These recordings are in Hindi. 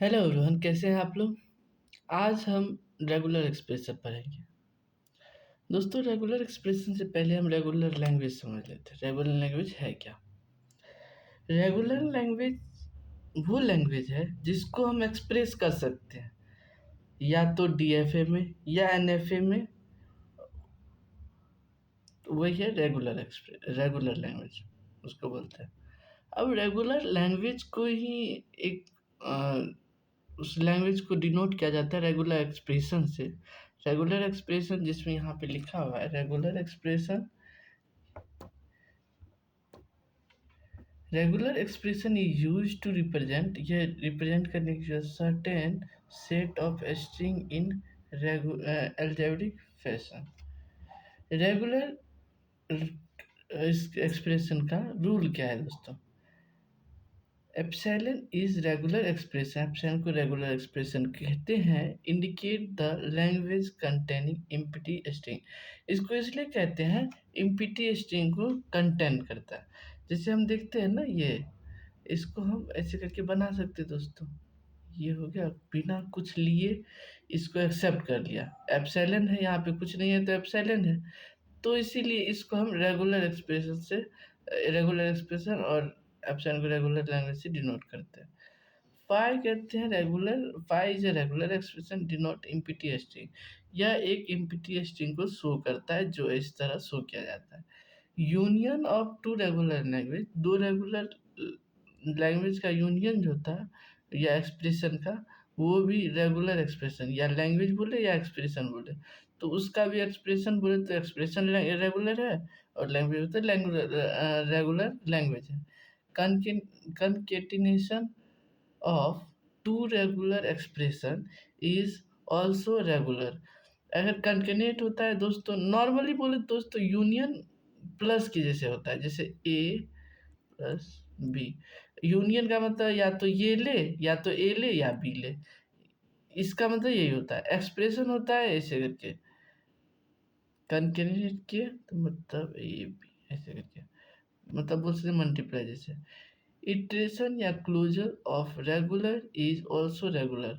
हेलो एवरीवन, कैसे हैं आप लोग। आज हम रेगुलर एक्सप्रेशन पढ़ेंगे। दोस्तों, रेगुलर एक्सप्रेशन से पहले हम रेगुलर लैंग्वेज समझ लेते हैं। रेगुलर लैंग्वेज है क्या? रेगुलर लैंग्वेज वो लैंग्वेज है जिसको हम एक्सप्रेस कर सकते हैं या तो डीएफए में या एनएफए में। तो वही है रेगुलर लैंग्वेज उसको बोलते हैं। अब रेगुलर लैंग्वेज को ही एक उस लैंग्वेज को डिनोट किया जाता है रेगुलर एक्सप्रेशन से। रेगुलर एक्सप्रेशन जिसमें यहाँ पे लिखा हुआ है regular expression is use to represent, यह रिप्रेजेंट करने के certain set of string in algebraic fashion. Regular expression का रूल क्या है दोस्तों? Epsilon is regular expression, epsilon को रेगुलर एक्सप्रेशन कहते हैं। Indicate the language containing empty string, इसको इसलिए कहते हैं इम्पिटी स्ट्रिंग को कंटेन करता है। जैसे हम देखते हैं ना, ये इसको हम ऐसे करके बना सकते हैं दोस्तों। ये हो गया, बिना कुछ लिए इसको एक्सेप्ट कर लिया। एप्सिलॉन है, यहाँ पे कुछ नहीं है तो एप्सिलॉन है। तो इसीलिए इसको हम रेगुलर एक्सप्रेशन और एप्सिलॉन को रेगुलर लैंग्वेज से डिनोट करते हैं। फाई कहते हैं regular, phi is a regular expression denote empty string, यह एक इम्पिटी स्ट्रिंग को शो करता है जो इस तरह शो किया जाता है। Union of two regular language, दो रेगुलर लैंग्वेज का यूनियन जो होता है या एक्सप्रेशन का, वो भी रेगुलर एक्सप्रेशन, या लैंग्वेज बोले या एक्सप्रेशन बोले, तो उसका भी एक्सप्रेशन बोले तो एक्सप्रेशन रेगुलर है और लैंग्वेज होता है रेगुलर लैंग्वेज है। Concatenation of two regular expression is also regular. अगर कंकेनेट होता है दोस्तों, नॉर्मली बोले दोस्तों यूनियन प्लस की जैसे होता है, जैसे ए प्लस बी। यूनियन का मतलब या तो ये ले या तो ए ले या बी ले, इसका मतलब यही होता है। एक्सप्रेशन होता है ऐसे करके, कंकेनेट किए तो मतलब ए बी ऐसे करके, मतलब बोल सकते मल्टीप्लाई जैसे। इटरेशन या closure of regular is also regular,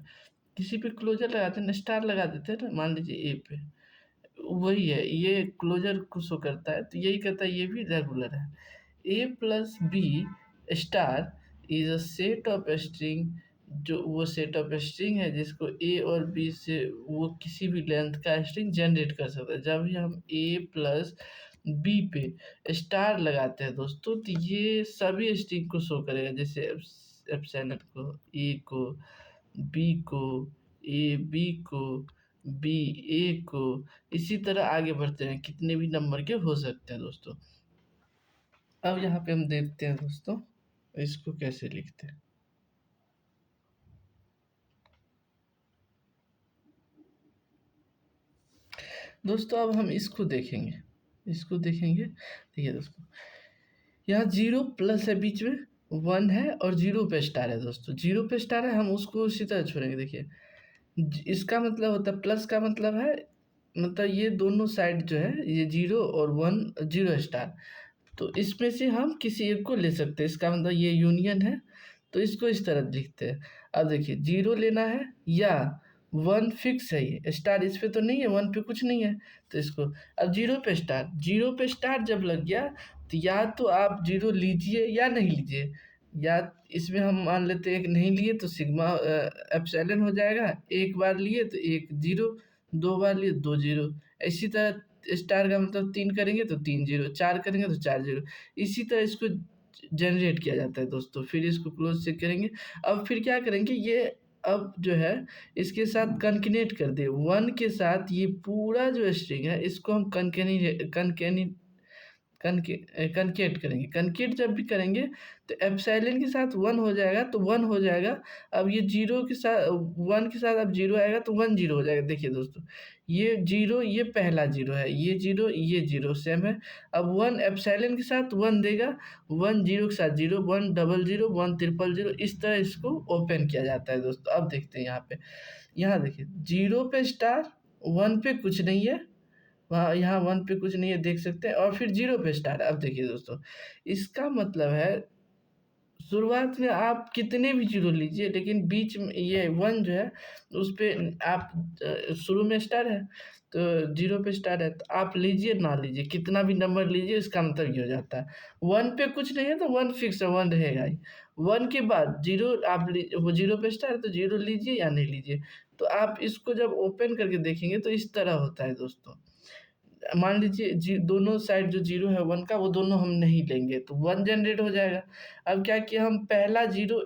किसी पे क्लोजर लगाते हैं ना, स्टार लगा देते हैं ना, मान लीजिए ए पे, वही है, ये क्लोजर को शो करता है तो यही कहता है ये भी रेगुलर है। A plus B star is a set of string, जो वो सेट ऑफ स्ट्रिंग है जिसको ए और बी से वो किसी भी लेंथ का स्ट्रिंग जनरेट कर सकता है। जब भी हम ए प्लस बी पे स्टार लगाते हैं दोस्तों, तो ये सभी स्ट्रिंग को शो करेगा, जैसे एप्सिलॉन को, ए को, बी को, ए बी को, बी ए को, इसी तरह आगे बढ़ते हैं, कितने भी नंबर के हो सकते हैं दोस्तों। अब यहाँ पे हम देखते हैं दोस्तों इसको कैसे लिखते हैं। दोस्तों अब हम इसको देखेंगे। देखिए दोस्तों, यहाँ जीरो प्लस है बीच में, वन है और जीरो पे स्टार है दोस्तों। जीरो पे स्टार है, हम उसको उसी तरह छोड़ेंगे। देखिए, इसका मतलब होता है, प्लस का मतलब है, मतलब ये दोनों साइड जो है, ये जीरो और वन, जीरो स्टार, तो इसमें से हम किसी एक को ले सकते हैं। इसका मतलब ये यूनियन है, तो इसको इस तरह लिखते हैं। अब देखिए, जीरो लेना है या वन फिक्स है, ये स्टार इस पे तो नहीं है, वन पे कुछ नहीं है, तो इसको। अब जीरो पे स्टार जब लग गया, तो या तो आप जीरो लीजिए या नहीं लीजिए, या इसमें हम मान लेते हैं एक नहीं लिए तो सिग्मा एप्सिलॉन हो जाएगा, एक बार लिए तो एक जीरो, दो बार लिए दो जीरो, इसी तरह स्टार का मतलब तीन करेंगे तो तीन जीरो, चार करेंगे तो चार जीरो, इसी तरह इसको जनरेट किया जाता है दोस्तों। फिर इसको क्लोज चेक करेंगे। अब फिर क्या करेंगे, ये अब जो है इसके साथ कनकेनेट कर दे, वन के साथ ये पूरा जो स्ट्रिंग है इसको हम कनकेनी कनके कनकेट करेंगे। कनकेट जब भी करेंगे तो एप्सिलॉन के साथ वन हो जाएगा तो वन हो जाएगा। अब ये जीरो के साथ, वन के साथ अब जीरो आएगा तो वन जीरो हो जाएगा। देखिए दोस्तों, ये जीरो, ये पहला जीरो है, ये जीरो सेम है। अब वन एप्सिलॉन के साथ वन देगा, वन जीरो के साथ zero, one double zero, one triple zero, इस तरह इसको ओपन किया जाता है दोस्तों। अब देखते हैं यहाँ पे, यहाँ देखिए, जीरो पे स्टार, वन पे कुछ नहीं है, वहाँ यहाँ वन पे कुछ नहीं है, देख सकते हैं, और फिर जीरो पे स्टार। अब देखिए दोस्तों, इसका मतलब है शुरुआत में आप कितने भी ज़ीरो लीजिए, लेकिन बीच में ये 1 जो है उस पे आप शुरू में स्टार है, तो ज़ीरो पे स्टार है, तो आप लीजिए ना लीजिए, कितना भी नंबर लीजिए इसका मतलब ये हो जाता है। 1 पे कुछ नहीं है तो 1 फिक्स है, 1 रहेगा ही। 1 के बाद ज़ीरो आप वो ज़ीरो पे स्टार है तो ज़ीरो लीजिए या नहीं लीजिए। तो आप इसको जब ओपन करके देखेंगे तो इस तरह होता है दोस्तों। मान लीजिए दोनों साइड जो 0 है 1 का वो दोनों हम नहीं लेंगे तो 1 जनरेट हो जाएगा। अब क्या किया हम पहला 0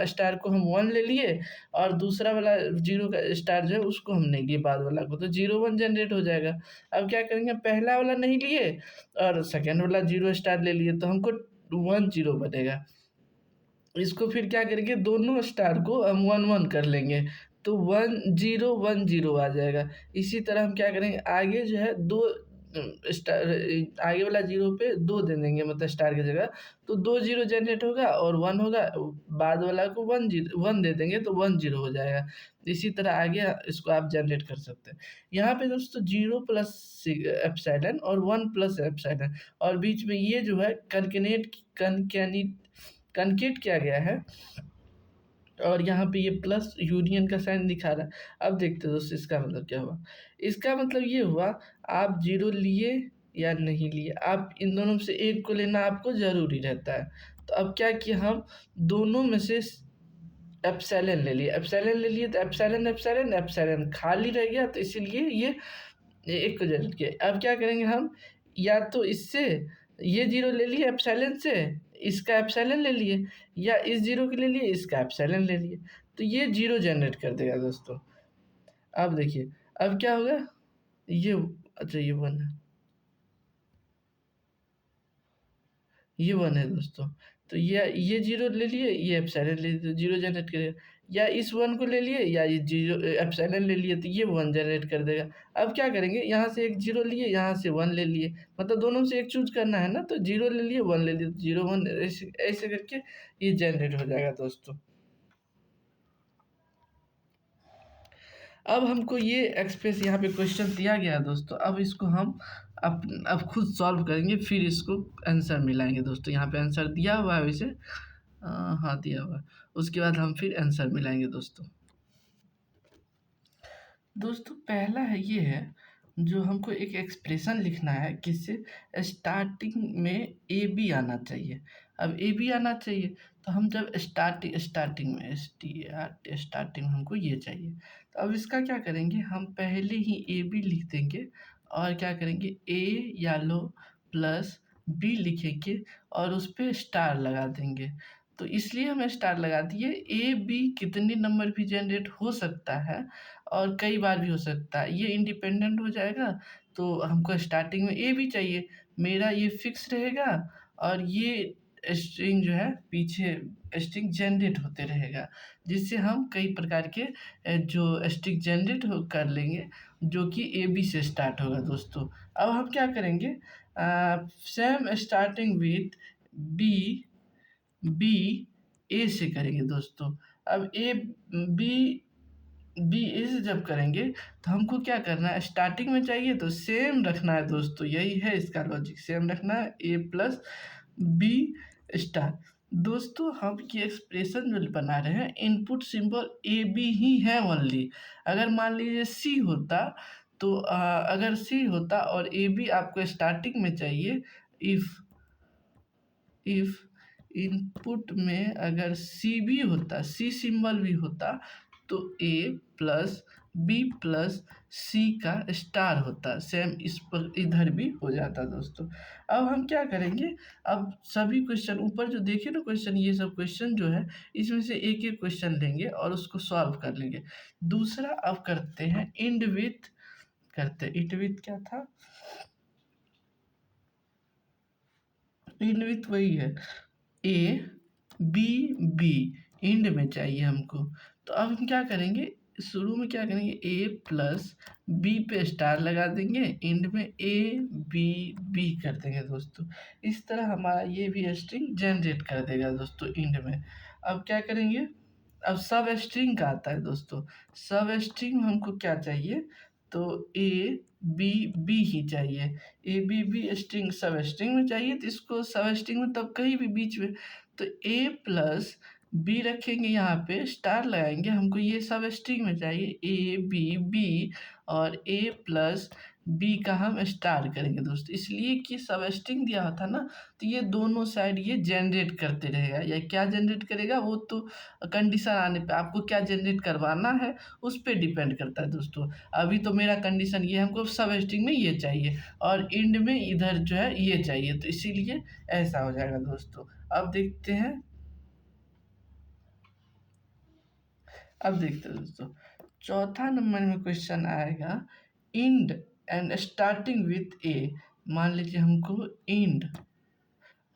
स्टार को हम 1 ले लिए और दूसरा वाला 0 का स्टार जो है उसको हम नहीं लिए बाद वाला को, तो 0 1 जनरेट हो जाएगा। अब क्या करेंगे पहला वाला नहीं लिए और सेकंड वाला 0 स्टार ले लिए तो हमको 1 0 बनेगा। इसको फिर क्या करेंगे दोनों स्टार को हम 1 1 कर लेंगे तो 1 0 1 0 आ जाएगा। इसी तरह हम क्या करेंगे आगे जो है 2 स्टार आगे वाला 0 पे 2 दे देंगे मतलब स्टार की जगह, तो 2 0 जनरेट होगा और 1 होगा, बाद वाला को 1 दे देंगे तो 1 0 हो जाएगा। इसी तरह आगे इसको आप जनरेट कर सकते हैं। यहाँ पे दोस्तों 0 प्लस एप्सिलॉन और 1 प्लस एप्सिलॉन और बीच में ये जो है कनकेट किया गया है और यहाँ पे ये प्लस यूनियन का साइन दिखा रहा है। अब देखते हैं दोस्तों इसका मतलब क्या हुआ। इसका मतलब ये हुआ आप 0 लिए या नहीं लिए, आप इन दोनों में से एक को लेना आपको ज़रूरी रहता है। तो अब क्या किया हम दोनों में से एप्सिलॉन ले लिए, एप्सिलॉन ले लिए तो एप्सिलॉन एप्सिलॉन एप्सिलॉन खाली रह गया तो इसीलिए ये एक को जनरेट किया। अब क्या करेंगे हम या तो इससे ये 0 ले लिए एप्सिलॉन से, इसका एप्सिलॉन ले लिए या इस 0 के ले लिए इसका एप्सिलॉन ले लिए, तो ये 0 जनरेट कर देगा दोस्तों। अब देखिए अब क्या होगा ये अच्छा ये 1 है, ये 1 है दोस्तों। तो ये 0 ले लिए, ये एप्सिलॉन ले लिए तो 0 जनरेट करेगा, या इस 1 को ले लिए या ये 0 एप्सिलॉन ले लिए तो ये 1 जनरेट कर देगा। अब क्या करेंगे यहाँ से एक 0 लिए, यहाँ से 1 ले लिए, मतलब दोनों से एक चूज़ करना है ना, तो 0 ले लिए 1 ले लिए तो 0 1 ऐसे ऐसे करके ये जनरेट हो जाएगा दोस्तों। अब हमको ये एक्सप्रेस यहाँ पे क्वेश्चन दिया गया है दोस्तों, अब इसको हम अब खुद सॉल्व करेंगे फिर इसको आंसर मिलाएंगे दोस्तों। यहाँ पे आंसर दिया हुआ है वैसे, हाँ दिया हुआ है, उसके बाद हम फिर आंसर मिलाएंगे दोस्तों। दोस्तों पहला है ये है जो हमको एक एक्सप्रेशन लिखना है किससे स्टार्टिंग में ए बी आना चाहिए। अब ए बी आना चाहिए तो हम जब स्टार्टिंग में स्टार्टिंग में हमको ये चाहिए, तो अब इसका क्या करेंगे हम पहले ही ए बी लिख देंगे और क्या करेंगे ए या लो प्लस बी लिखेंगे और उस पर स्टार लगा देंगे। तो इसलिए हम स्टार लगा दिए, ए बी कितने नंबर भी जनरेट हो सकता है और कई बार भी हो सकता है, ये इंडिपेंडेंट हो जाएगा। तो हमको स्टार्टिंग में ए भी चाहिए, मेरा ये फिक्स रहेगा और ये स्ट्रिंग जो है पीछे स्ट्रिंग जनरेट होते रहेगा, जिससे हम कई प्रकार के जो स्ट्रिंग जनरेट हो कर लेंगे जो कि ए बी से स्टार्ट होगा दोस्तों। अब हम क्या करेंगे same starting with B B A से करेंगे दोस्तों। अब ए बी बी ए से जब करेंगे तो हमको क्या करना है स्टार्टिंग में चाहिए तो सेम रखना है दोस्तों, यही है इसका लॉजिक, सेम रखना है ए प्लस बी स्टार। दोस्तों हम ये एक्सप्रेशन जो बना रहे हैं इनपुट सिंबल ए बी ही है ओनली। अगर मान लीजिए सी होता तो अगर सी होता और ए बी आपको स्टार्टिंग में चाहिए, इफ इनपुट में अगर सी भी होता, सी सिंबल भी होता तो ए प्लस बी प्लस सी का स्टार होता, सेम इस पर इधर भी हो जाता दोस्तों। अब हम क्या करेंगे अब सभी क्वेश्चन ऊपर जो देखे ना क्वेश्चन, ये सब क्वेश्चन जो है इसमें से एक एक क्वेश्चन लेंगे और उसको सॉल्व कर लेंगे। दूसरा अब करते हैं इंड विथ, करते इंड विथ क्या था, इंड विथ वही है ए बी बी, इंड में चाहिए हमको। तो अब हम क्या करेंगे शुरू में क्या करेंगे ए प्लस बी पे स्टार लगा देंगे, इंड में ए बी बी कर देंगे दोस्तों। इस तरह हमारा ये भी स्ट्रिंग जनरेट कर देगा दोस्तों इंड में। अब क्या करेंगे अब सब स्ट्रिंग का आता है दोस्तों, सब स्ट्रिंग में हमको क्या चाहिए तो ए बी बी ही चाहिए। A B B string substring में चाहिए, तो इसको सब स्ट्रिंग में तब कहीं भी बीच में, तो ए प्लस बी रखेंगे, यहाँ पे स्टार लगाएंगे, हमको ये सब स्ट्रिंग में चाहिए ए बी बी, और ए प्लस बी का हम स्टार करेंगे दोस्तों, इसलिए कि सब स्ट्रिंग दिया हुआ था ना, तो ये दोनों साइड ये जनरेट करते रहेगा। या क्या जनरेट करेगा वो तो कंडीशन आने पे आपको क्या जनरेट करवाना है उस पर डिपेंड करता है दोस्तों। अभी तो मेरा कंडीशन ये, हमको सब स्ट्रिंग में ये चाहिए और एंड में इधर जो है ये चाहिए, तो इसीलिए ऐसा हो जाएगा दोस्तों। अब देखते हैं, अब देखते हैं दोस्तों, चौथा नंबर में क्वेश्चन आएगा इंड एंड स्टार्टिंग विथ ए। मान लीजिए हमको इंड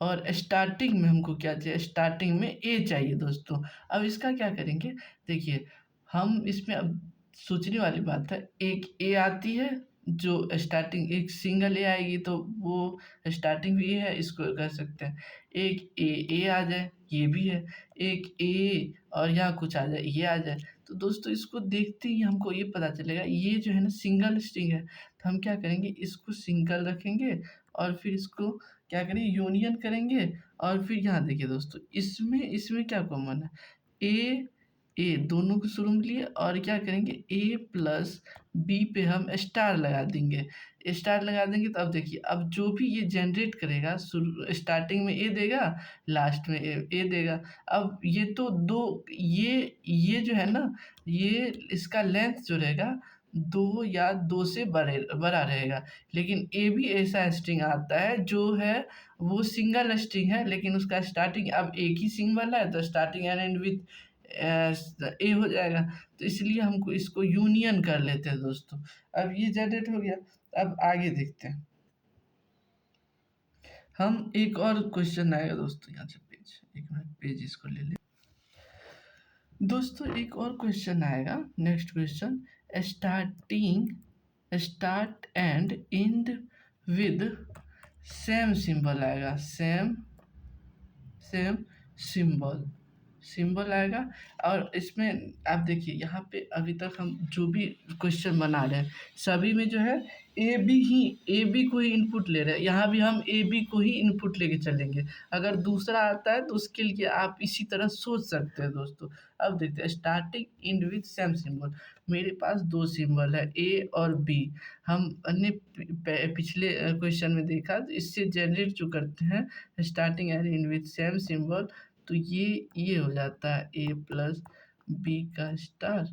और स्टार्टिंग में हमको क्या चाहिए, स्टार्टिंग में ए चाहिए दोस्तों। अब इसका क्या करेंगे, देखिए हम इसमें अब सोचने वाली बात है, एक ए आती है जो स्टार्टिंग, एक सिंगल ए आएगी तो वो स्टार्टिंग भी ए है, इसको कर सकते हैं। एक ए आ जाए, ये भी है। एक ए और यहाँ कुछ आ जाए, ये आ जाए, तो दोस्तों इसको देखते ही हमको ये पता चलेगा ये जो है ना सिंगल स्ट्रिंग है, तो हम क्या करेंगे, इसको सिंगल रखेंगे और फिर इसको क्या करेंगे, यूनियन करेंगे। और फिर यहाँ देखिए दोस्तों, इसमें इसमें क्या कॉमन है, ए ए दोनों को शुरू में लिए, और क्या करेंगे ए प्लस बी पे हम स्टार लगा देंगे। स्टार लगा देंगे तो अब देखिए, अब जो भी ये जनरेट करेगा, शुरू स्टार्टिंग में ए देगा, लास्ट में ए देगा। अब ये तो दो, ये जो है ना, ये इसका लेंथ जो रहेगा दो या दो से बड़ा रहेगा। लेकिन ए भी ऐसा स्ट्रिंग आता है जो है वो सिंगल स्ट्रिंग है, लेकिन उसका स्टार्टिंग अब एक ही सिंबल है, तो स्टार्टिंग एंड एंड विथ ए हो जाएगा। तो इसलिए हमको इसको यूनियन कर लेते हैं दोस्तों। अब ये जनरेट हो गया, अब आगे देखते हैं। हम एक और क्वेश्चन आएगा दोस्तों, यहाँ से पेज, एक मिनट पेज इसको ले ले दोस्तों। एक और क्वेश्चन आएगा, next question, start and and with same symbol आएगा, सेम सिंबल सिंबल आएगा। और इसमें आप देखिए, यहाँ पे अभी तक हम जो भी क्वेश्चन बना रहे हैं सभी में जो है ए बी को ही इनपुट ले रहे हैं, यहाँ भी हम ए बी को ही इनपुट लेके चलेंगे। अगर दूसरा आता है तो उसके लिए आप इसी तरह सोच सकते हैं दोस्तों। अब देखते हैं, starting and with same symbol, मेरे पास दो सिंबल है ए और बी। हमने पिछले क्वेश्चन में देखा, तो इससे जनरेट जो करते हैं starting and and with same symbol, तो ये हो जाता है ए प्लस बी का स्टार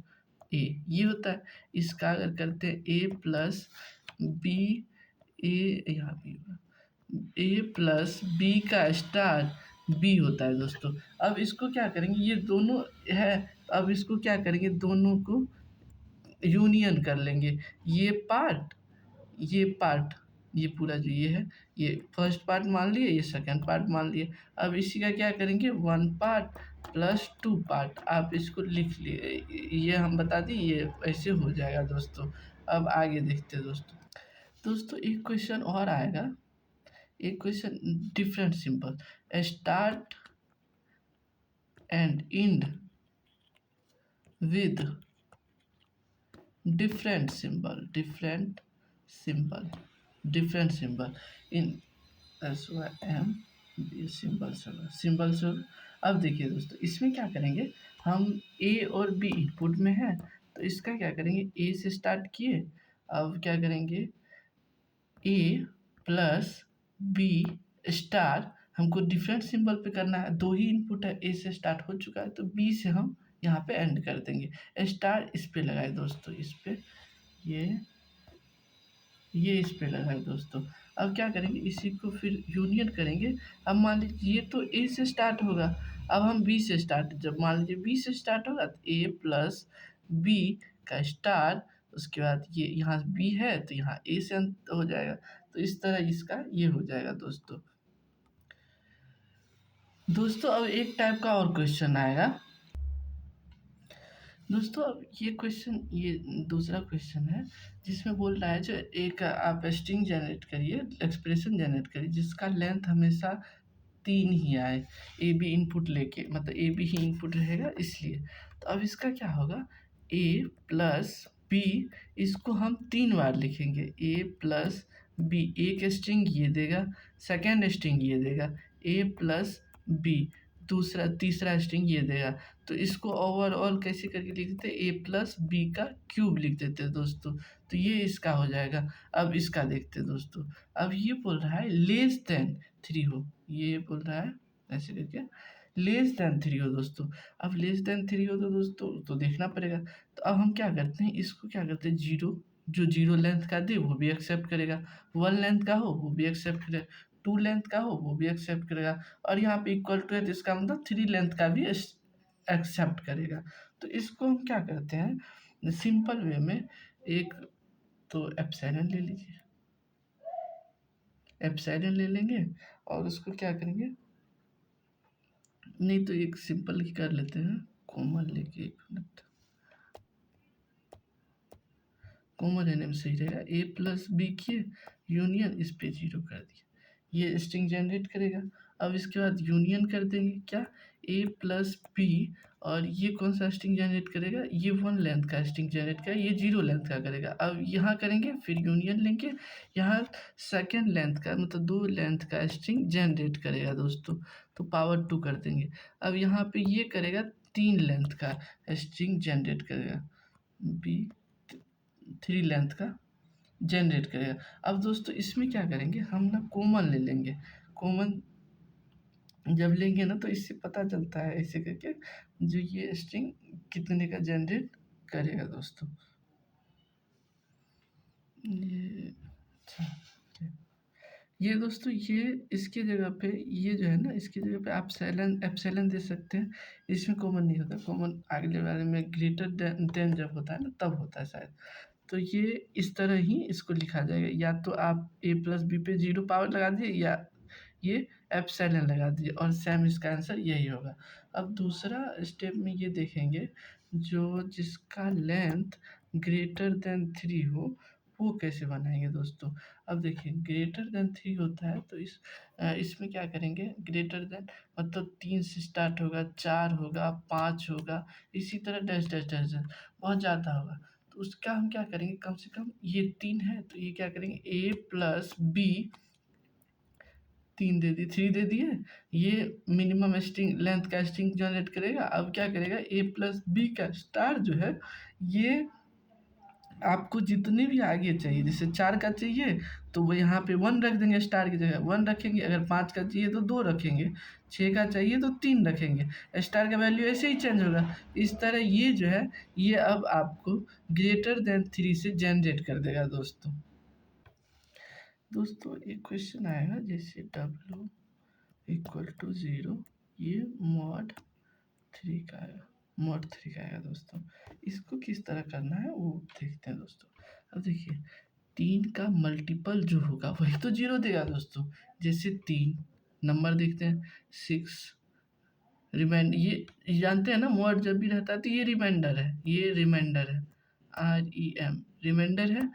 ए, ये होता है। इसका अगर करते हैं ए प्लस बी, ए यहाँ भी ए प्लस बी का स्टार बी होता है दोस्तों। अब इसको क्या करेंगे, ये दोनों है, अब इसको क्या करेंगे, दोनों को यूनियन कर लेंगे। ये पार्ट ये पूरा जो ये है, ये फर्स्ट पार्ट मान लिए, ये सेकंड पार्ट मान लिए। अब इसी का क्या करेंगे, one part plus two part, आप इसको लिख लिए, ये हम बता दिए, ये ऐसे हो जाएगा दोस्तों। अब आगे देखते हैं दोस्तों एक क्वेश्चन और आएगा, एक question different symbol, start and and with different symbol in SYM symbol. अब देखिए दोस्तों, इसमें क्या करेंगे, हम ए और बी इनपुट में है, तो इसका क्या करेंगे, ए से स्टार्ट किए, अब क्या करेंगे ए प्लस बी स्टार, हमको डिफरेंट सिंबल पे करना है, दो ही इनपुट है, ए से स्टार्ट हो चुका है, तो बी से हम यहाँ पे एंड कर देंगे। स्टार इस पे लगाए दोस्तों, इस पे ये इस पे लगाए दोस्तों। अब क्या करेंगे, इसी को फिर यूनियन करेंगे। अब मान लीजिए ये तो ए से स्टार्ट होगा, अब हम बी से स्टार्ट, जब मान लीजिए बी से स्टार्ट होगा तो ए प्लस बी का स्टार, उसके बाद ये यहाँ बी है तो यहाँ ए से अंत हो जाएगा, तो इस तरह इसका ये हो जाएगा दोस्तों। अब एक टाइप का और क्वेश्चन आएगा दोस्तों। अब ये क्वेश्चन, ये दूसरा क्वेश्चन है जिसमें बोल रहा है, जो एक आप स्ट्रिंग जनरेट करिए, एक्सप्रेशन जनरेट करिए जिसका लेंथ हमेशा 3 ही आए, ए बी इनपुट लेके, मतलब ए बी ही इनपुट रहेगा इसलिए। तो अब इसका क्या होगा, ए प्लस बी, इसको हम 3 बार लिखेंगे, ए प्लस बी। एक स्ट्रिंग ये देगा, सेकेंड स्ट्रिंग ये देगा, ए प्लस बी। दूसरा तीसरा स्ट्रिंग ये देगा। तो इसको ओवरऑल कैसे करके लिख देते हैं, ए प्लस बी का क्यूब लिख देते हैं दोस्तों। तो ये इसका हो जाएगा। अब इसका देखते हैं दोस्तों। अब ये बोल रहा है लेस देन 3 हो, ये बोल रहा है ऐसे करके लेस देन 3 हो दोस्तों। अब लेस देन 3 हो तो दोस्तों तो देखना पड़ेगा। तो अब हम क्या करते हैं, इसको क्या करते हैं, जीरो, जो जीरो लेंथ का दे वो भी एक्सेप्ट करेगा, 1 लेंथ का हो वो भी एक्सेप्ट करेगा, 2 लेंथ का हो वो भी एक्सेप्ट करेगा, और यहाँ पे इक्वल टू है तो इसका मतलब 3 लेंथ का भी एक्सेप्ट करेगा। तो इसको हम क्या करते हैं सिंपल वे में, एक तो एप्सिलॉन ले लीजिए, एप्सिलॉन ले लेंगे और उसको क्या करेंगे, नहीं तो एक सिंपल ही कर लेते हैं, कॉमन लेके, एक मिनट, कॉमन लेने में सही रहेगा। ए प्लस बी किए, यूनियन, इस पे जीरो कर दिया, ये स्ट्रिंग जनरेट करेगा। अब इसके बाद यूनियन कर देंगे क्या, ए प्लस बी, और ये कौन सा स्ट्रिंग जनरेट करेगा, ये 1 लेंथ का स्ट्रिंग जनरेट करेगा, ये 0 लेंथ का करेगा। अब यहाँ करेंगे, फिर यूनियन लेंगे, यहाँ सेकेंड लेंथ का मतलब 2 लेंथ का स्ट्रिंग जनरेट करेगा दोस्तों। तो पावर 2 कर देंगे। अब यहाँ पे ये करेगा 3 लेंथ का स्ट्रिंग जनरेट करेगा, बी 3 लेंथ का जनरेट करेगा। अब दोस्तों इसमें क्या करेंगे, हम ना कॉमन ले लेंगे। कॉमन जब लेंगे ना तो इससे पता चलता है ऐसे करके जो ये स्ट्रिंग कितने का जनरेट करेगा दोस्तों। ये अच्छा, ये दोस्तों ये इसकी जगह पे ये जो है ना, इसकी जगह पे आप एप्सिलॉन दे सकते हैं। इसमें कॉमन नहीं होता, कॉमन अगले वाले में ग्रेटर देन जब होता है ना तब होता है शायद। तो ये इस तरह ही इसको लिखा जाएगा, या तो आप ए प्लस बी पे 0 पावर लगा दीजिए, या ये एप्सिलॉन लगा दीजिए, और सेम इसका आंसर यही होगा। अब दूसरा स्टेप में ये देखेंगे, जो जिसका लेंथ ग्रेटर देन 3 हो वो कैसे बनाएंगे दोस्तों। अब देखिए ग्रेटर देन 3 होता है तो इसमें क्या करेंगे, ग्रेटर देन मतलब 3 से स्टार्ट होगा, 4 होगा, 5 होगा, इसी तरह डैश डैश डैश डैश बहुत ज़्यादा होगा। तो उसका हम क्या करेंगे, कम से कम ये 3 है तो ये क्या करेंगे, ए प्लस बी, 3 दे दिए, 3 दे दिए, ये मिनिमम स्ट्रिंग लेंथ का स्ट्रिंग जनरेट करेगा। अब क्या करेगा, ए प्लस बी का स्टार जो है ये आपको जितने भी आगे चाहिए, जैसे 4 का चाहिए तो वो यहाँ पे 1 रख देंगे, स्टार की जगह 1 रखेंगे, अगर 5 का चाहिए तो 2 रखेंगे, 6 का चाहिए तो 3 रखेंगे, स्टार का वैल्यू ऐसे ही चेंज होगा। इस तरह ये जो है ये अब आपको ग्रेटर देन 3 से जनरेट कर देगा दोस्तों। दोस्तों एक क्वेश्चन आएगा, जैसे W इक्वल टू 0, ये मॉड 3 का आएगा, मॉड 3 का आएगा दोस्तों। इसको किस तरह करना है वो देखते हैं दोस्तों। अब देखिए 3 का मल्टीपल जो होगा वही तो 0 देगा दोस्तों। जैसे 3 नंबर देखते हैं, 6 रिमाइंड, ये जानते हैं ना मॉड जब भी रहता है तो ये रिमाइंडर है, ये रिमाइंडर है, REM रिमाइंडर है।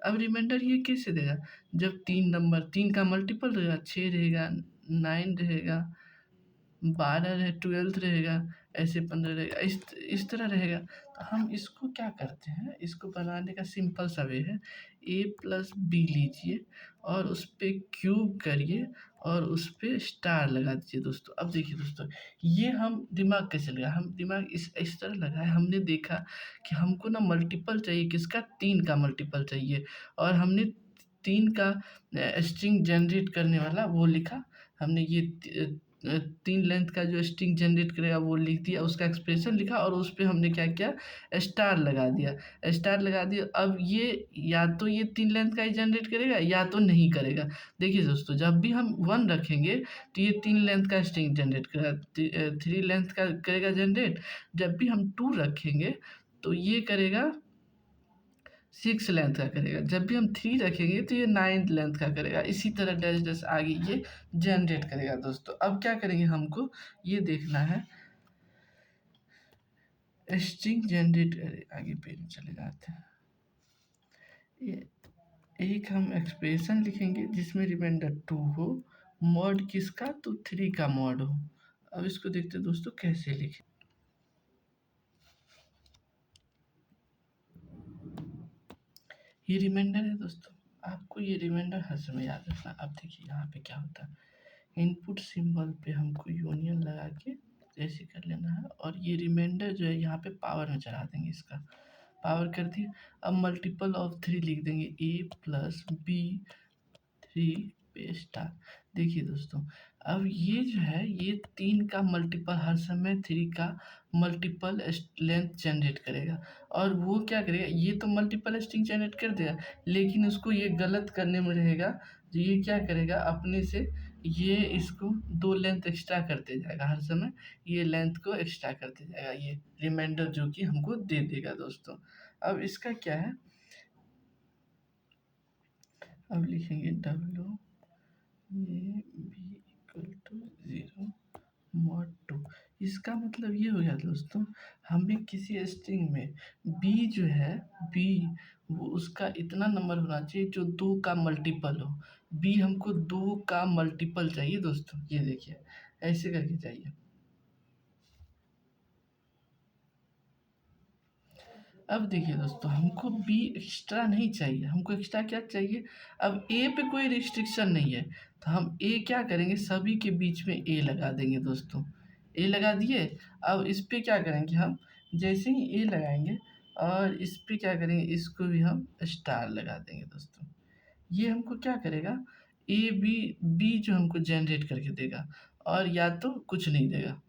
अब रिमाइंडर ये कैसे देगा, जब 3 नंबर 3 का मल्टीपल रहेगा, 6 रहेगा, 9 रहेगा, 12 रहे, 12 रहेगा, ऐसे 15 रहेगा, इस तरह रहेगा। तो हम इसको क्या करते हैं, इसको बनाने का सिंपल सा वे है, ए प्लस बी लीजिए और उस पर क्यूब करिए और उस पर स्टार लगा दीजिए दोस्तों। अब देखिए दोस्तों ये हम दिमाग कैसे लगा, हम दिमाग इस तरह लगाए, हमने देखा कि हमको ना मल्टीपल चाहिए, किसका, 3 का मल्टीपल चाहिए, और हमने 3 का स्ट्रिंग जनरेट करने वाला वो लिखा, हमने ये 3 लेंथ का जो स्ट्रिंग जनरेट करेगा वो लिख दिया, उसका एक्सप्रेशन लिखा और उस पे हमने क्या किया, स्टार लगा दिया, स्टार लगा दिया। अब ये या तो ये 3 लेंथ का ही जनरेट करेगा या तो नहीं करेगा। देखिए दोस्तों जब भी हम 1 रखेंगे तो ये 3 लेंथ का स्ट्रिंग जनरेट करेगा, 3 लेंथ का करेगा जनरेट। जब भी हम 2 रखेंगे तो ये करेगा 6 लेंथ का करेगा, जब भी हम 3 रखेंगे तो ये 9 लेंथ का करेगा, इसी तरह डैश डैश आगे ये जनरेट करेगा दोस्तों। अब क्या करेंगे, हमको ये देखना है स्ट्रिंग जनरेट करे, आगे पेज में चले जाते हैं। ये एक हम एक्सप्रेशन लिखेंगे जिसमें रिमाइंडर 2 हो, मॉड किसका, तो 3 का मॉड हो। अब इसको देखते हैं दोस्तों कैसे लिखें। ये रिमाइंडर है दोस्तों, आपको ये रिमाइंडर हर समय याद रखना। अब देखिए यहाँ पे क्या होता है, इनपुट सिंबल पे हमको यूनियन लगा के ऐसे कर लेना है, और ये रिमाइंडर जो है यहाँ पे पावर में चढ़ा देंगे, इसका पावर कर दिए। अब मल्टीपल ऑफ 3 लिख देंगे, a प्लस बी 3 पे स्टार। देखिए दोस्तों, अब ये जो है ये 3 का मल्टीपल हर समय 3 का मल्टीपल लेंथ जनरेट करेगा, और वो क्या करेगा, ये तो मल्टीपल स्ट्रिंग जनरेट कर देगा, लेकिन उसको ये गलत करने में रहेगा। तो ये क्या करेगा, अपने से ये इसको 2 लेंथ एक्स्ट्रा करते जाएगा, हर समय ये लेंथ को एक्स्ट्रा करते जाएगा, ये रिमाइंडर जो कि हमको दे देगा दोस्तों। अब इसका क्या है, अब लिखेंगे W A B equal to 0 mod 2। इसका मतलब ये हो गया दोस्तों, हमें किसी स्ट्रिंग में बी जो है, बी वो उसका इतना नंबर होना चाहिए जो 2 का मल्टीपल हो। बी हमको 2 का मल्टीपल चाहिए दोस्तों, ये देखिए ऐसे करके चाहिए। अब देखिए दोस्तों, हमको बी एक्स्ट्रा नहीं चाहिए, हमको एक्स्ट्रा क्या चाहिए, अब ए पे कोई रिस्ट्रिक्शन नहीं है, तो हम ए क्या करेंगे, सभी के बीच में ए लगा देंगे दोस्तों। ए लगा दिए, अब इस पे क्या करेंगे हम, जैसे ही ए लगाएंगे और इस पे क्या करेंगे, इसको भी हम स्टार लगा देंगे दोस्तों। ये हमको क्या करेगा, ए बी बी जो हमको जनरेट करके देगा, और या तो कुछ नहीं देगा।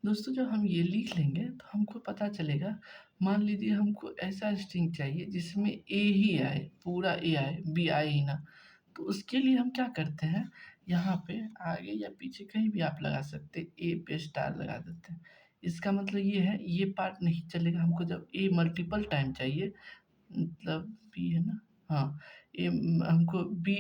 दोस्तों जब हम ये लिख लेंगे तो हमको पता चलेगा, मान लीजिए हमको ऐसा स्ट्रिंग चाहिए जिसमें ए ही आए, पूरा ए आए, बी आए ही ना। तो उसके लिए हम क्या करते हैं, यहाँ पे आगे या पीछे कहीं भी आप लगा सकते हैं, ए पे स्टार लगा देते हैं। इसका मतलब ये है, ये पार्ट नहीं चलेगा, हमको जब ए मल्टीपल टाइम चाहिए, मतलब बी है ना, हाँ, ये हमको बी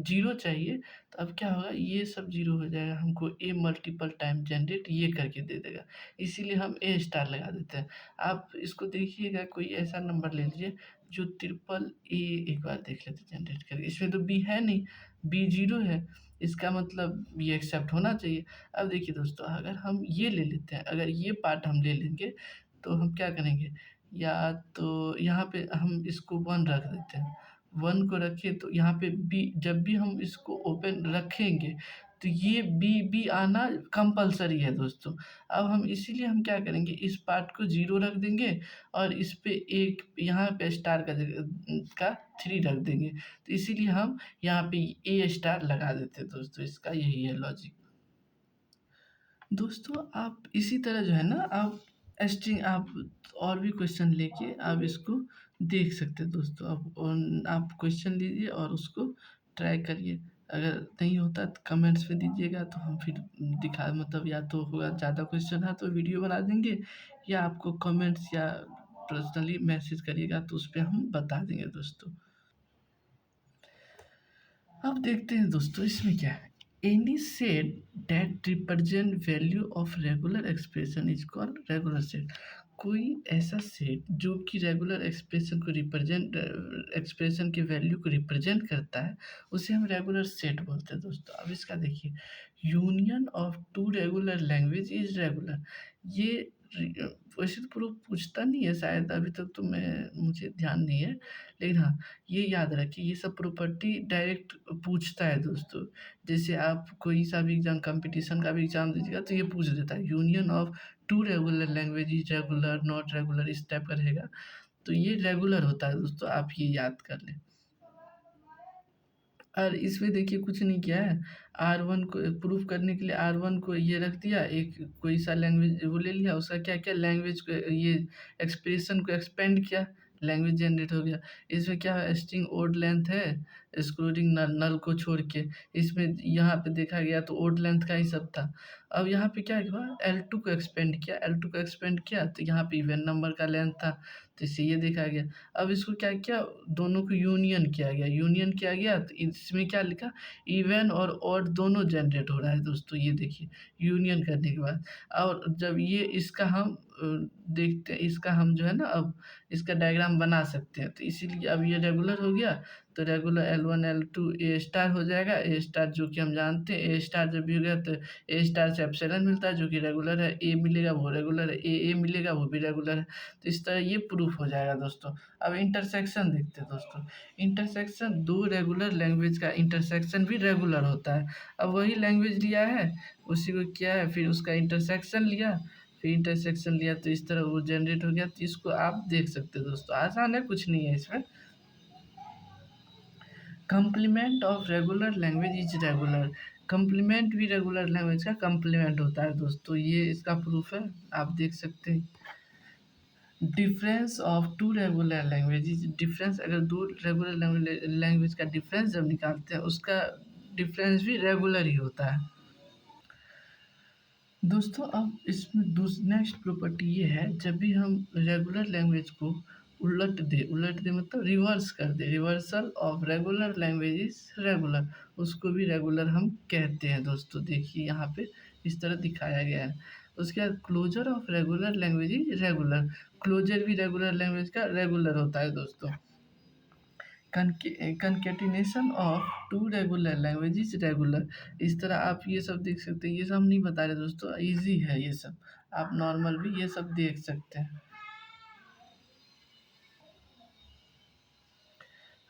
0 चाहिए, तो अब क्या होगा, ये सब 0 हो जाएगा, हमको ए मल्टीपल टाइम जनरेट ये करके दे देगा, इसीलिए हम ए स्टार लगा देते हैं। आप इसको देखिएगा, कोई ऐसा नंबर ले लीजिए जो ट्रिपल ए, एक बार देख लेते जनरेट करके, इसमें तो बी है नहीं, बी 0 है, इसका मतलब ये एक्सेप्ट होना चाहिए। अब देखिए दोस्तों, अगर हम ये ले लेते हैं, अगर ये पार्ट हम ले लेंगे, तो हम क्या करेंगे, या तो यहाँ पे हम इसको 1 रख देते हैं, 1 को रखे तो यहाँ पे बी, जब भी हम इसको ओपन रखेंगे तो ये बी बी आना कंपलसरी है दोस्तों। अब हम इसीलिए हम क्या करेंगे, इस पार्ट को 0 रख देंगे, और इस पे एक यहाँ पे स्टार का जगह का 3 रख देंगे, तो इसीलिए हम यहाँ पे ए स्टार लगा देते हैं दोस्तों, इसका यही है लॉजिक। दोस्तों आप इसी तरह जो है ना, आप स्ट्रिंग आप और भी क्वेश्चन लेके आप इसको देख सकते हैं दोस्तों। आप क्वेश्चन लीजिए और उसको ट्राई करिए, अगर नहीं होता तो कमेंट्स में दीजिएगा, तो हम फिर दिखा, मतलब या तो होगा ज़्यादा क्वेश्चन है तो वीडियो बना देंगे, या आपको कमेंट्स या पर्सनली मैसेज करिएगा तो उस पर हम बता देंगे दोस्तों। अब देखते हैं दोस्तों इसमें क्या है, any set that represent value of regular expression is called regular set. कोई ऐसा सेट जो कि रेगुलर एक्सप्रेशन को रिप्रेजेंट, एक्सप्रेशन के वैल्यू को रिप्रेजेंट करता है, उसे हम रेगुलर सेट बोलते हैं दोस्तों। अब इसका देखिए, union of two regular language is regular. ये वैसे तो प्रूफ पूछता नहीं है शायद, अभी तक तो मैं मुझे ध्यान नहीं है, लेकिन हाँ, ये याद रखिए, ये सब प्रॉपर्टी डायरेक्ट पूछता है दोस्तों। जैसे आप कोई सा भी एग्जाम, कंपटीशन का भी एग्जाम दीजिएगा तो ये पूछ देता है, union of two regular language is regular, not regular, इस टाइप का रहेगा, तो ये रेगुलर होता है दोस्तों, आप ये याद कर लें। और इसमें देखिए कुछ नहीं किया है, R1 को प्रूफ करने के लिए R1 को ये रख दिया, एक कोई सा लैंग्वेज वो ले लिया, उसका क्या क्या लैंग्वेज को, ये एक्सप्रेशन को एक्सपेंड किया, लैंग्वेज जनरेट हो गया। इसमें क्या है, स्ट्रिंग ओड लेंथ है, एक्सक्लूडिंग नल, नल को छोड़ के, इसमें यहाँ पे देखा गया तो ओड लेंथ का ही सब था। अब यहाँ पे क्या हुआ, L2 को एक्सपेंड किया, L2 को एक्सपेंड किया तो यहाँ पे इवन नंबर का लेंथ था, तो इससे ये देखा गया। अब इसको क्या किया, दोनों को यूनियन किया गया, यूनियन किया गया तो इसमें क्या लिखा, इवन और ऑड दोनों जनरेट हो रहा है दोस्तों, ये देखिए यूनियन करने के बाद। और जब ये इसका हम देखते हैं, इसका हम जो है ना अब इसका डायग्राम बना सकते हैं, तो इसीलिए अब ये रेगुलर हो गया, तो रेगुलर L1 L2 ए स्टार हो जाएगा। ए स्टार जो कि हम जानते हैं, ए स्टार जब भी हो गया तो ए स्टार से एप्सिलॉन मिलता है जो कि रेगुलर है, ए मिलेगा वो रेगुलर है, ए मिलेगा वो भी रेगुलर है। तो इस तरह ये प्रूफ हो जाएगा दोस्तों। अब इंटरसेक्शन देखते हैं दोस्तों। इंटरसेक्शन दो रेगुलर लैंग्वेज का इंटरसेक्शन भी रेगुलर होता है। अब वही लैंग्वेज लिया है, उसी को किया है, फिर उसका इंटरसेक्शन लिया, फिर इंटरसेक्शन लिया, तो इस तरह वो जनरेट हो गया। तो इसको आप देख सकते हो दोस्तों, आसान है, कुछ नहीं है इसमें। Complement of regular language is regular. Complement भी रेगुलर लैंग्वेज का कंप्लीमेंट होता है दोस्तों, ये इसका प्रूफ है, आप देख सकते हैं। Difference of two regular language, difference अगर दो रेगुलर लैंग्वेज का डिफरेंस जब निकालते हैं, उसका डिफरेंस भी रेगुलर ही होता है दोस्तों। अब इसमें नेक्स्ट प्रॉपर्टी ये है, जब भी हम रेगुलर लैंग्वेज को उलट दे मतलब रिवर्स कर दे, reversal of regular language is regular, उसको भी रेगुलर हम कहते हैं दोस्तों। देखिए यहाँ पे इस तरह दिखाया गया है। उसके बाद closure of regular language is regular, closure भी रेगुलर लैंग्वेज का रेगुलर होता है दोस्तों। Concatenation of two regular language is regular, इस तरह आप ये सब देख सकते हैं। ये सब नहीं बता रहे दोस्तों, इजी है ये सब, आप नॉर्मल भी ये सब देख सकते हैं।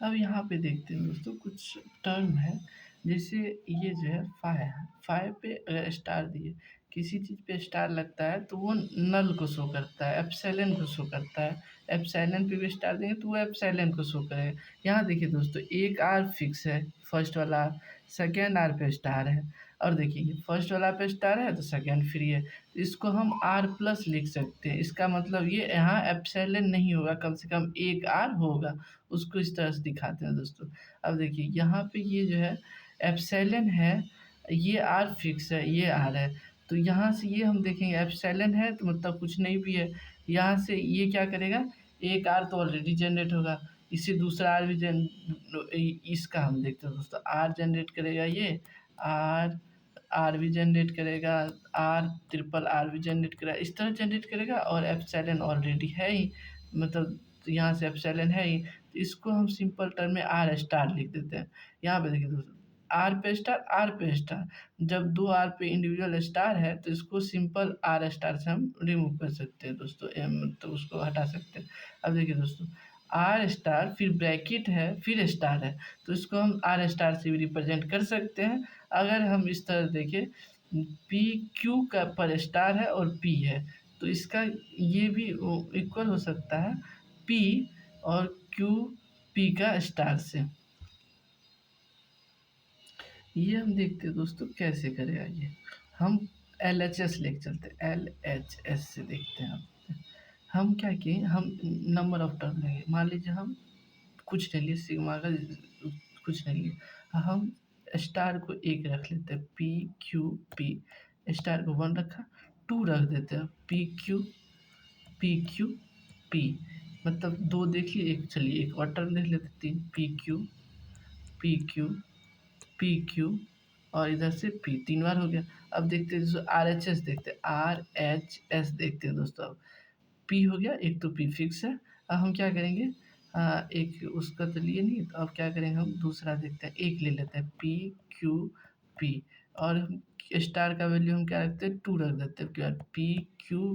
अब यहाँ पे देखते हैं दोस्तों, कुछ टर्म है, जैसे ये जो है फाइव, फाइव पे अगर स्टार दिए, किसी चीज़ पे स्टार लगता है तो वो नल को शो करता है, एप्सिलॉन को शो करता है। एप्सिलॉन पे भी स्टार देंगे तो वो एप्सिलॉन को शो करेगा। यहाँ देखिए दोस्तों, एक आर फिक्स है, फर्स्ट वाला आर, सेकेंड आर पे स्टार है, और देखिए फर्स्ट वाला पे स्टार है तो सेकेंड फ्री है, तो इसको हम आर प्लस लिख सकते हैं। इसका मतलब ये यहाँ एप्सिलॉन नहीं होगा, कम से कम एक आर होगा, उसको इस तरह से दिखाते हैं दोस्तों। अब देखिए यहाँ पे ये जो है एप्सिलॉन है, ये आर फिक्स है, ये आर है, तो यहाँ से ये हम देखेंगे एप्सिलॉन है तो मतलब कुछ नहीं भी है। यहाँ से ये क्या करेगा, एक आर तो ऑलरेडी जनरेट होगा, इससे दूसरा आर भी इसका हम देखते हैं दोस्तों, आर जनरेट करेगा ये, आर आर भी जनरेट करेगा, आर ट्रिपल आर भी जनरेट करेगा, इस तरह जनरेट करेगा। और एप्सिलॉन ऑलरेडी है ही, मतलब तो यहाँ से एप्सिलॉन है ही, तो इसको हम सिंपल टर्म में आर स्टार लिख देते हैं। यहाँ पे देखिए दोस्तों, आर पे स्टार, आर पे स्टार, जब दो आर पे इंडिविजुअल स्टार है तो इसको सिंपल आर स्टार से हम रिमूव कर सकते हैं दोस्तों, तो उसको हटा सकते हैं। अब देखिए दोस्तों, आर स्टार फिर ब्रैकेट है फिर स्टार है, तो इसको हम आर स्टार से भी रिप्रेजेंट कर सकते हैं। अगर हम इस तरह देखें, पी क्यू का पर स्टार है और पी है, तो इसका ये भी इक्वल हो सकता है पी और क्यू पी का स्टार से। ये हम देखते हैं दोस्तों कैसे करेगा ये, हम एल एच एस लेके चलते हैं, एल एच एस से देखते हैं हम क्या किए, हम नंबर ऑफ टर्म लेंगे, मान लीजिए हम कुछ नहीं लिए, सिग्मा का कुछ नहीं लिए, हम स्टार को एक रख लेते हैं, पी क्यू पी, स्टार को वन रखा, टू रख देते हैं, पी क्यू पी, मतलब दो देखिए, एक चलिए एक और टर्म देख लेते हैं, तीन, पी क्यू पी क्यू और इधर से पी, तीन बार हो गया। अब देखते हैं दोस्तों आर एच एस, देखते हैं आर एच एस, देखते हैं दोस्तों। अब पी हो गया, एक तो पी फिक्स है। अब हम क्या करेंगे, एक उसका तो लिए नहीं, तो अब क्या करेंगे, हम दूसरा देखते हैं, एक ले लेते हैं, पी क्यू पी, और स्टार का वैल्यू हम क्या रखते हैं, टू रख देते हैं, क्या पी क्यू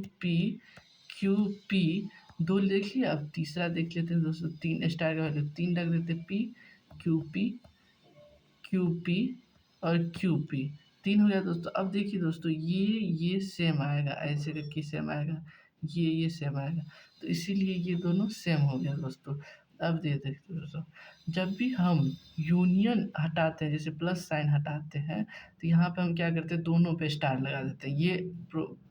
पी, दो देख लिया। अब तीसरा देख लेते हैं दोस्तों, तीन, स्टार का वैल्यू तीन रख देते हैं, क्यू पी और क्यू पी, तीन हो गया दोस्तों। अब देखिए दोस्तों, ये सेम आएगा, ऐसे करके सेम आएगा, ये सेम आएगा, तो इसीलिए ये दोनों सेम हो गया दोस्तों। अब दे देखते दोस्तों, जब भी हम यूनियन हटाते हैं, जैसे प्लस साइन हटाते हैं, तो यहाँ पे हम क्या करते हैं, दोनों पे स्टार लगा देते हैं।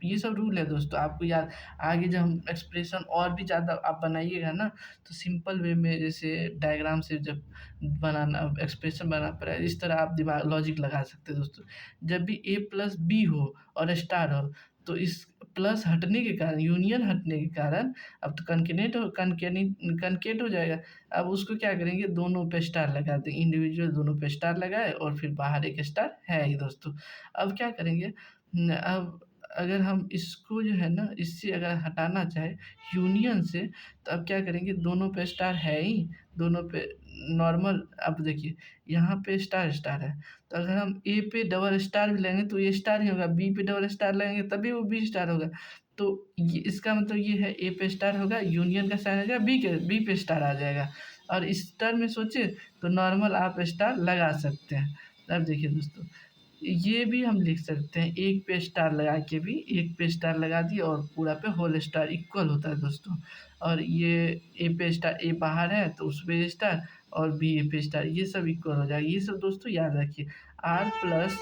ये सब रूल है दोस्तों, आपको याद, आगे जब हम एक्सप्रेशन और भी ज़्यादा आप बनाइएगा ना, तो सिंपल वे में जैसे डायग्राम से जब बनाना, एक्सप्रेशन बनाना पड़ेगा, इस तरह आप दिमाग लॉजिक लगा सकते हैं दोस्तों। जब भी ए प्लस बी हो और स्टार हो, तो इस प्लस हटने के कारण, यूनियन हटने के कारण, अब तो कनकेट हो जाएगा। अब उसको क्या करेंगे, दोनों पे स्टार लगा दें, इंडिविजुअल दोनों पे स्टार लगाए, और फिर बाहर एक स्टार है ही दोस्तों। अब क्या करेंगे, अब अगर हम इसको जो है ना इससे अगर हटाना चाहे यूनियन से, तो अब क्या करेंगे, दोनों पे स्टार है ही, दोनों पे नॉर्मल। अब देखिए यहाँ पे स्टार स्टार है, तो अगर हम ए पे डबल स्टार भी लेंगे तो ये स्टार ही होगा, बी पे डबल स्टार लेंगे तभी वो बी स्टार होगा। तो ये इसका मतलब ये है ए पे स्टार होगा, यूनियन का साइन हो जाएगा, बी पे स्टार आ जाएगा। और इस टर्म में सोचे तो नॉर्मल आप स्टार लगा सकते हैं। अब देखिए दोस्तों, ये भी हम लिख सकते हैं, एक पे स्टार लगा के भी, एक पे स्टार लगा दिए और पूरा पे होल स्टार इक्वल होता है दोस्तों। और ये ए पे स्टार, ए बाहर है तो उस पे स्टार, और बी ए पे स्टार, ये सब इक्वल हो जाएगा। ये सब दोस्तों याद रखिए। आर प्लस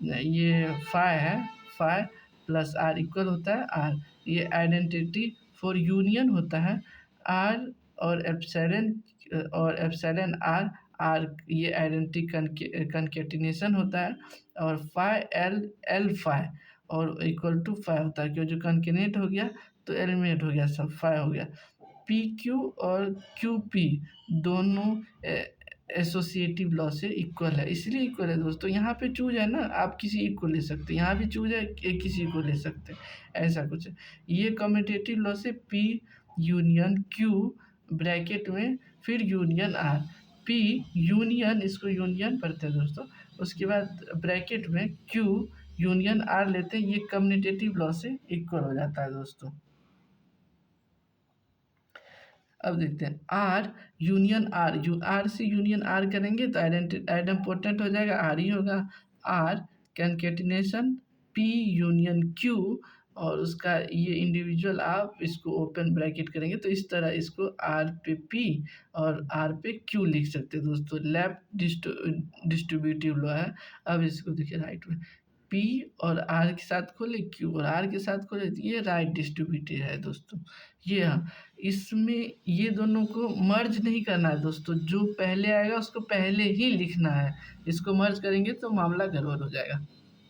ये फाई है, फाई प्लस आर इक्वल होता है आर। ये आइडेंटिटी फॉर यूनियन होता है आर, और एप्सिलॉन आर, आर ये आइडेंटिटी कनकेटिनेशन होता है, और फाई एल, एल फाई और इक्वल टू फाई होता है, क्यों जो कनकेनेट हो गया तो एलिमिनेट हो गया, सब फाई हो गया। पी क्यू और क्यू पी दोनों एसोसिएटिव लॉ से इक्वल है, इसलिए इक्वल है दोस्तों। यहाँ पे चूज है ना, आप किसी एक को ले सकते हैं, यहाँ भी चूज है किसी को ले सकते हैं, ऐसा कुछ है। ये कम्यूटेटिव लॉ से पी यूनियन क्यू ब्रैकेट में फिर यूनियन आर, पी यूनियन, इसको यूनियन पढ़ते हैं दोस्तों, उसके बाद ब्रैकेट में क्यू यूनियन आर लेते हैं, ये कम्यूटेटिव लॉ से इक्वल हो जाता है दोस्तों। अब देखते हैं आर यूनियन आर, आर से यूनियन आर करेंगे तो आइडेम्पोर्टेंट हो जाएगा, आर ही होगा। आर कैनकेटिनेशन पी यूनियन क्यू, और उसका ये इंडिविजुअल आप इसको ओपन ब्रैकेट करेंगे तो इस तरह इसको आर पे पी और आर पे क्यू लिख सकते हैं दोस्तों। लेफ्ट डिस्ट्रीब्यूटिव लॉ है। अब इसको देखिए राइट में, पी और आर के साथ खोले, क्यू और आर के साथ खोले, तो ये राइट डिस्ट्रीब्यूटिव है दोस्तों। ये हाँ, इसमें ये दोनों को मर्ज नहीं करना है दोस्तों, जो पहले आएगा उसको पहले ही लिखना है, इसको मर्ज करेंगे तो मामला गड़बड़ हो जाएगा।